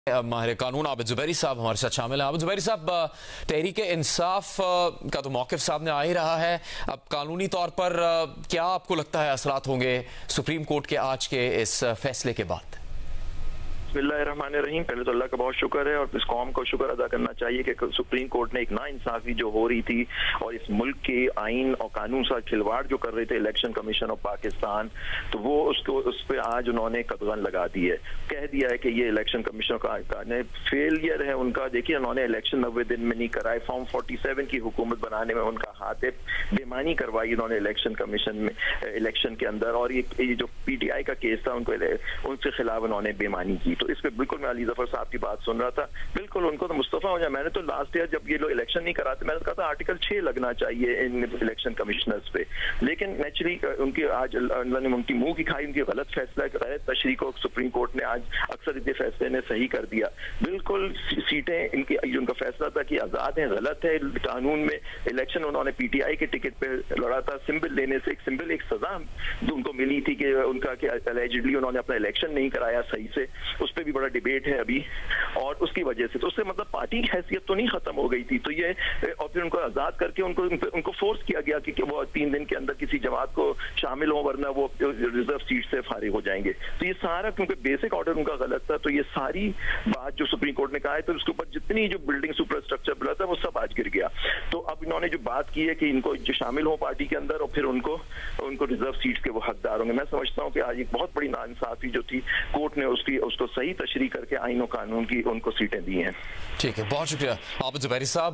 माहिर कानून आबिद जुबैरी साहब हमारे साथ शामिल हैं। आबिद जुबैरी साहब, तहरीक इंसाफ का तो मौक़िफ़ सामने आ ही रहा है। अब कानूनी तौर पर क्या आपको लगता है असरात होंगे सुप्रीम कोर्ट के आज के इस फैसले के बाद? बिस्मिल्लाहिर्रहमानिर्रहीम। पहले तो अल्लाह का बहुत शुक्र है और इस कौम को शुक्र अदा करना चाहिए कि सुप्रीम कोर्ट ने एक नाइंसाफी जो हो रही थी और इस मुल्क के आइन और कानून से खिलवाड़ जो कर रहे थे इलेक्शन कमीशन ऑफ पाकिस्तान, तो वो उसको उस पर आज उन्होंने कदगन लगा दी है। कह दिया है कि ये इलेक्शन कमीशन का फेलियर है उनका। देखिए, उन्होंने इलेक्शन 90 दिन में नहीं कराए। फॉर्म 47 की हुकूमत बनाने में उनका हाथ है। बेमानी करवाई उन्होंने इलेक्शन कमीशन में इलेक्शन के अंदर। और ये जो PTI का केस था उनके खिलाफ उन्होंने बेमानी की। तो इस पे बिल्कुल मैं अली जफर साहब की बात सुन रहा था। बिल्कुल उनको तो मुस्तफा हो जाए। मैंने तो लास्ट ईयर जब ये लोग इलेक्शन नहीं कराते, मैंने कहा था आर्टिकल 6 लगना चाहिए इन इलेक्शन कमिश्नर्स पे। लेकिन नेचुरली उनकी आज अल्लाह ने उनकी मुंह की खाई। उनकी गलत फैसला, गलत तशरीह को सुप्रीम कोर्ट ने आज अक्सर इस फैसले ने सही कर दिया। बिल्कुल सीटें इनकी उनका फैसला था कि आजाद है, गलत है। कानून में इलेक्शन उन्होंने PTI के टिकट पे लड़ा था। सिंबल लेने से एक सजा जो उनको मिली थी कि उनका एलिजिडली उन्होंने अपना इलेक्शन नहीं कराया सही से, उस पर भी बड़ा डिबेट है अभी। और उसकी वजह से तो उससे मतलब पार्टी की हैसियत तो नहीं खत्म हो गई थी। तो ये और फिर उनको आजाद करके उनको फोर्स किया गया कि वो 3 दिन के अंदर किसी जमात को शामिल हो, वरना वो रिजर्व सीट से फारिग हो जाएंगे। तो ये सारा क्योंकि बेसिक ऑर्डर उनका गलत था, तो ये सारी बात जो सुप्रीम कोर्ट ने कहा है, तो उसके ऊपर जितनी जो बिल्डिंग सुपरस्ट्रक्चर बना था वो सब आज गिर गया। तो अब इन्होंने जो बात की है कि इनको जो शामिल हो पार्टी के अंदर और फिर उनको रिजर्व सीट के वो हकदार होंगे। मैं समझता हूँ कि आज एक बहुत बड़ी नाइंसाफी जो थी, कोर्ट ने उसको सही तशरीह करके आइन और कानून की उनको सीटें दी हैं। ठीक है, बहुत शुक्रिया आबिद जुबैरी साहब।